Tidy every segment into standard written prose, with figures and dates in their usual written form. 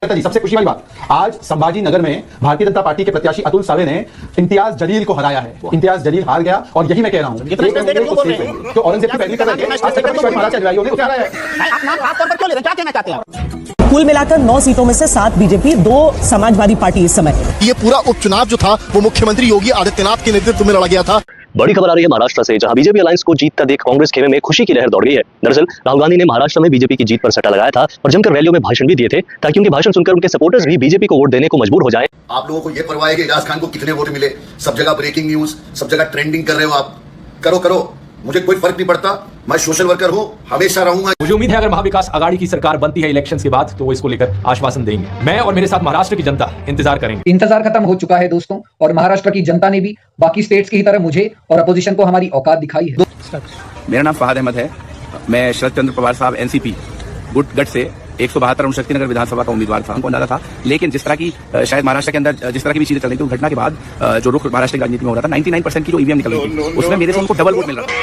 जी सबसे खुशी वाली बात, आज संभाजी नगर में भारतीय जनता पार्टी के प्रत्याशी अतुल सावे ने इम्तियाज जलील को हराया है। इम्तियाज जलील हार गया और यही मैं कह रहा हूँ तो औरंगजेब की पैरवी कर रहे हैं महाराज के अनुयायियों ने उतारा है। कुल मिलाकर 9 सीटों में से 7 बीजेपी, 2 समाजवादी पार्टी इस समय। ये पूरा उपचुनाव जो था वो मुख्यमंत्री योगी आदित्यनाथ के नेतृत्व में लड़ा गया था। बड़ी खबर आ रही है महाराष्ट्र से, जहां बीजेपी अलायंस को जीतता देख कांग्रेस खेमे में खुशी की लहर दौड़ गई है। दरअसल राहुल गांधी ने महाराष्ट्र में बीजेपी की जीत पर सट्टा लगाया था और जमकर रैलियों में भाषण भी दिए थे ताकि उनके भाषण सुनकर उनके सपोर्टर्स भी बीजेपी को वोट देने को मजबूर हो जाएं। आप लोगों को ये परवाह है कि इजाज खान को कितने वोट मिले, सब जगह ब्रेकिंग न्यूज, सब जगह ट्रेंडिंग कर रहे हो आप। करो, मुझे कोई फर्क नहीं पड़ता, मैं सोशल वर्कर हूं, हमेशा रहूंगा। मुझे उम्मीद है अगर महाविकास आघाड़ी की सरकार बनती है इलेक्शंस के बाद तो वो इसको लेकर आश्वासन देंगे। मैं और मेरे साथ महाराष्ट्र की जनता इंतजार करेंगे। इंतजार खत्म हो चुका है दोस्तों, और महाराष्ट्र की जनता ने भी बाकी स्टेट्स की ही तरह मुझे और अपोजिशन को हमारी औकात दिखाई है। मेरा नाम फहद अहमद है, मैं शरद चंद्र पवार साहब एनसीपी गुटगढ़ से 172 शक्तिनगर विधानसभा का उम्मीदवार था। हमको अंदाजा था, लेकिन जिस तरह की शायद महाराष्ट्र के अंदर जिस तरह की भी चीजें चल रही थी उस घटना के बाद जो रुख महाराष्ट्र की राजनीति में हो रहा था, 99% की जो ईवीएम निकल रही थी उसमें मेरे से उनको डबल वोट मिल रहा था।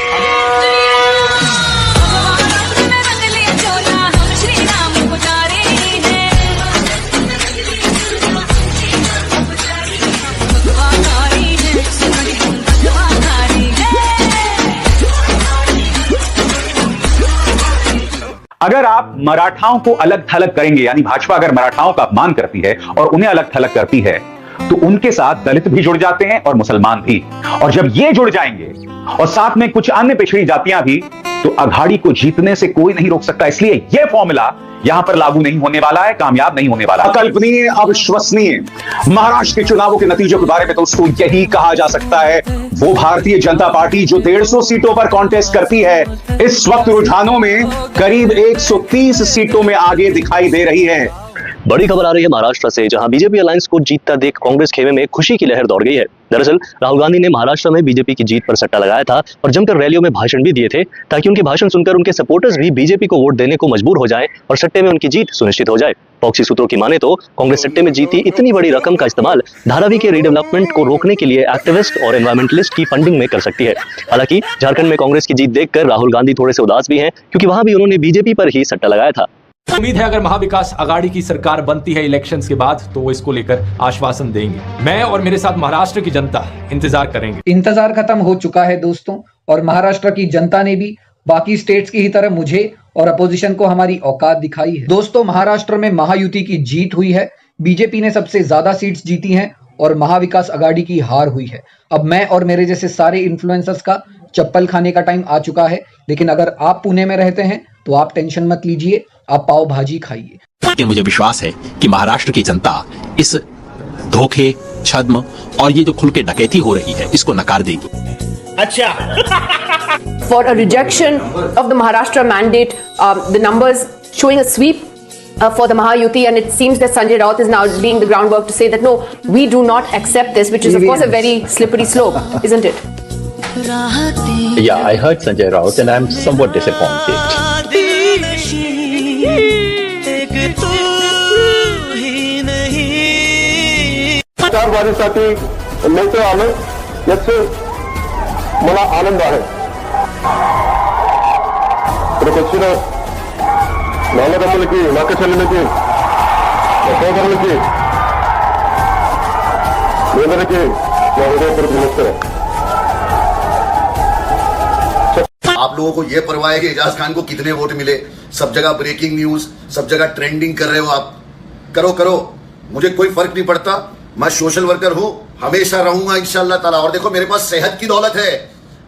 अगर आप मराठाओं को अलग थलग करेंगे, यानी भाजपा अगर मराठाओं का अपमान करती है और उन्हें अलग थलग करती है, तो उनके साथ दलित भी जुड़ जाते हैं और मुसलमान भी। और जब ये जुड़ जाएंगे और साथ में कुछ अन्य पिछड़ी जातियां भी, तो अघाड़ी को जीतने से कोई नहीं रोक सकता। इसलिए यह फॉर्मूला यहां पर लागू नहीं होने वाला है, कामयाब नहीं होने वाला। अकल्पनीय, अविश्वसनीय महाराष्ट्र के चुनावों के नतीजों के बारे में तो उसको यही कहा जा सकता है, वो भारतीय जनता पार्टी जो 150 सीटों पर कॉन्टेस्ट करती है, इस वक्त रुझानों में करीब 130 सीटों में आगे दिखाई दे रही है। बड़ी खबर आ रही है महाराष्ट्र से, जहां बीजेपी अलायंस को जीतता देख कांग्रेस खेमे में खुशी की लहर दौड़ गई है। दरअसल राहुल गांधी ने महाराष्ट्र में बीजेपी की जीत पर सट्टा लगाया था और जमकर रैलियों में भाषण भी दिए थे ताकि उनके भाषण सुनकर उनके सपोर्टर्स भी बीजेपी को वोट देने को मजबूर हो जाएं और सट्टे में उनकी जीत सुनिश्चित हो जाए। पॉक्सी सूत्रों की माने तो कांग्रेस सट्टे में जीती इतनी बड़ी रकम का इस्तेमाल धारावी के रीडेवलपमेंट को रोकने के लिए एक्टिविस्ट और एनवायरमेंटलिस्ट की फंडिंग में कर सकती है। हालांकि झारखंड में कांग्रेस की जीत देखकर राहुल गांधी थोड़े से उदास भी हैं, क्योंकि वहां भी उन्होंने बीजेपी पर ही सट्टा लगाया था। उम्मीद है अगर महाविकास आघाड़ी की सरकार बनती है इलेक्शंस के बाद तो वो इसको लेकर आश्वासन देंगे। मैं और मेरे साथ महाराष्ट्र की जनता इंतजार करेंगे। इंतजार खत्म हो चुका है दोस्तों, और महाराष्ट्र की जनता ने भी बाकी स्टेट्स की ही तरह मुझे और अपोजिशन को हमारी औकात दिखाई है। दोस्तों, महाराष्ट्र में महायुति की जीत हुई है, बीजेपी ने सबसे ज्यादा सीट्स जीती हैं और महाविकास आघाड़ी की हार हुई है। अब मैं और मेरे जैसे सारे इन्फ्लुएंसर्स का चप्पल खाने का टाइम आ चुका है, लेकिन अगर आप पुणे में रहते हैं तो आप टेंशन मत लीजिए, आप पाव भाजी खाइए। मुझे विश्वास है कि महाराष्ट्र की जनता इस धोखे, छद्म और ये जो खुल के डकैती हो रही है इसको नकार देगी। अच्छा For a rejection of the Maharashtra mandate, the numbers showing a sweep for the Mahayuti, and it seems that Sanjay Raut is now laying the groundwork to say that no, we do not accept this, which is of course a very slippery slope, isn't it? Yeah, I heard Sanjay Raut and I'm somewhat disappointed. वारीसाठी नेते आले याचे मला आनंद आहे. Professor నాన్నదమ్ములకి నాక చెల్లెలకి సోదరులకి అందరికీ నా హృదయపూర్వక నమస్కారం. आप लोगों को ये परवाह है कि इजाज खान को कितने वोट मिले, सब जगह ब्रेकिंग न्यूज, सब जगह ट्रेंडिंग कर रहे हो आप। करो, मुझे कोई फर्क नहीं पड़ता, मैं सोशल वर्कर हूं, हमेशा रहूंगा इंशाअल्लाह ताला। और देखो, मेरे पास सेहत की दौलत है,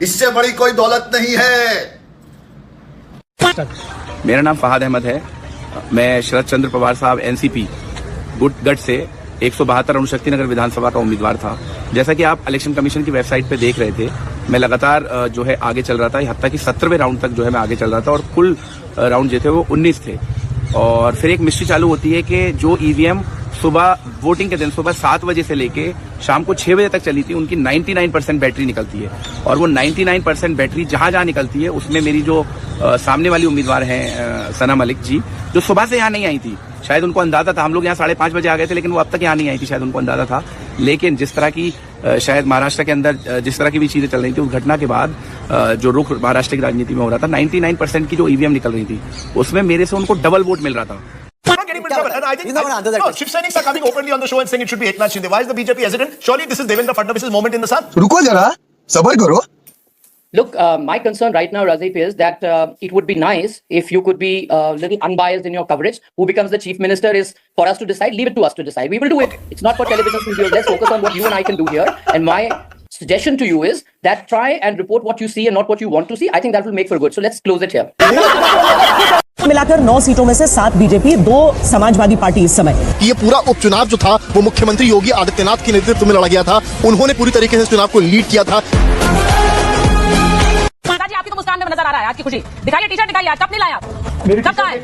इससे बड़ी कोई दौलत नहीं है। मेरा नाम फहद अहमद है, मैं शरद चंद्र पवार साहब एनसीपी गुटगढ़ से 172 शक्तिनगर विधानसभा का उम्मीदवार था। जैसा कि आप इलेक्शन कमीशन की वेबसाइट पे देख रहे थे, मैं लगातार जो है आगे चल रहा था, यहाँ तक कि 17वें राउंड तक जो है मैं आगे चल रहा था, और कुल राउंड जो थे वो 19 थे। और फिर एक मिस्ट्री चालू होती है कि जो ईवीएम सुबह वोटिंग के दिन सुबह 7 बजे से लेके शाम को 6 बजे तक चली थी, उनकी 99% बैटरी निकलती है। और वो 99% बैटरी जहां जहां निकलती है उसमें मेरी जो सामने वाली उम्मीदवार हैं सना मलिक जी, जो सुबह से यहाँ नहीं आई थी, शायद उनको अंदाजा था, हम लोग यहाँ 5:30 बजे आ गए थे, लेकिन वो अब तक यहाँ नहीं आई थी, शायद उनको अंदाजा था। लेकिन जिस तरह की शायद महाराष्ट्र के अंदर जिस तरह की भी चीजें चल रही थी उस घटना के बाद जो रुख महाराष्ट्र की राजनीति में हो रहा था, 99% की जो ईवीएम निकल रही थी उसमें मेरे से उनको डबल वोट मिल रहा था। not getting into trouble. And I think no, Shiv Sainiks are coming openly on the show and saying it should be Eknath Shinde. Why is the BJP hesitant? Surely this is Devendra Fadnavis' moment in the sun. रुको जरा सबर करो. Look, my concern right now, Rajiv, is that it would be nice if you could be a little unbiased in your coverage. Who becomes the chief minister is for us to decide. Leave it to us to decide. We will do it. It's not for television studios. Let's focus on what you and I can do here. And my suggestion to you is that try and report what you see and not what you want to see. I think that will make for good. So let's close it here. मिलाकर 9 सीटों में से 7 BJP, 2 Samajwadi party इस समय। ये पूरा उपचुनाव जो था वो मुख्यमंत्री योगी आदित्यनाथ के नेतृत्व में लड़ा गया था. उन्होंने पूरी तरीके से चुनाव को लीड किया था. आपकी तो मुस्कान में नजर आ रहा है आज की खुशी. दिखाइए टी-शर्ट दिखाइए, आज कप नहीं लाया. कब का है?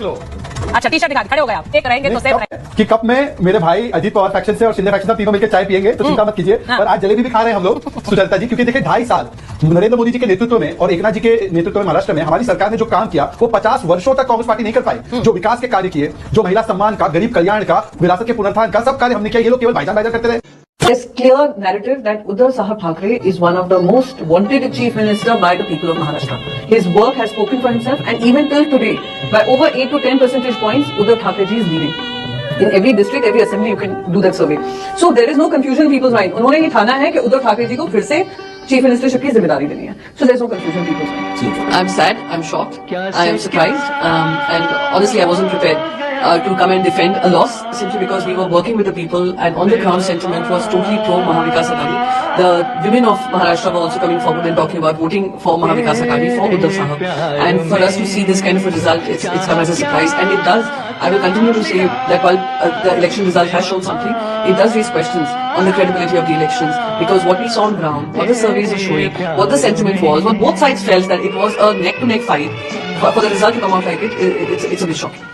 अच्छा टी-शर्ट दिखा, खड़े हो गए आप. एक रहेंगे तो सेफ रहेंगे. कि कप में मेरे भाई अजीत पवार फैक्शन से और शिंदे फैक्शन से तीनों मिलकर चाय पियेंगे तो चिंता मत कीजिए. और आज जलेबी भी खा रहे हैं हम लोग सुचलता जी, क्योंकि देखिए 2.5 साल नरेंद्र मोदी जी के नेतृत्व में और एकनाथ जी के नेतृत्व में महाराष्ट्र में हमारी सरकार ने जो काम किया वो 50 वर्षों तक कांग्रेस पार्टी नहीं कर पाई. जो विकास के कार्य किए, जो महिला सम्मान का, गरीब कल्याण का, विरासत के पुनरुत्थान का सब कार्य हमने किया. ये लोग केवल भाईजान करते रहे. There's clear narrative that Uddhav Sahab Thackeray is one of the most wanted chief minister by the people of Maharashtra. His work has spoken for himself, and even till today, by over 8 to 10 percentage points, Uddhav Thackeray ji is leading. In every district, every assembly, you can do that survey. So there is no confusion in people's mind. उन्होंने ये ठाना है कि उद्धव ठाकरे जी को फिर से chief ministership की जिम्मेदारी देनी है. So there's no confusion in people's mind. I'm sad, I'm shocked, I am surprised, and honestly, I wasn't prepared to come and defend a loss simply because we were working with the people and on the ground sentiment was totally pro Mahavikas Aghadi. The women of Maharashtra were also coming forward and talking about voting for Mahavikas Aghadi, for Uddhav Sahab. And for us to see this kind of a result, it's come as a surprise. And it does, I will continue to say that while the election result has shown something, it does raise questions on the credibility of the elections, because what we saw on ground, what the surveys are showing, what the sentiment was, what both sides felt that it was a neck-to-neck fight, for the result to come out like it, it's a bit shocking.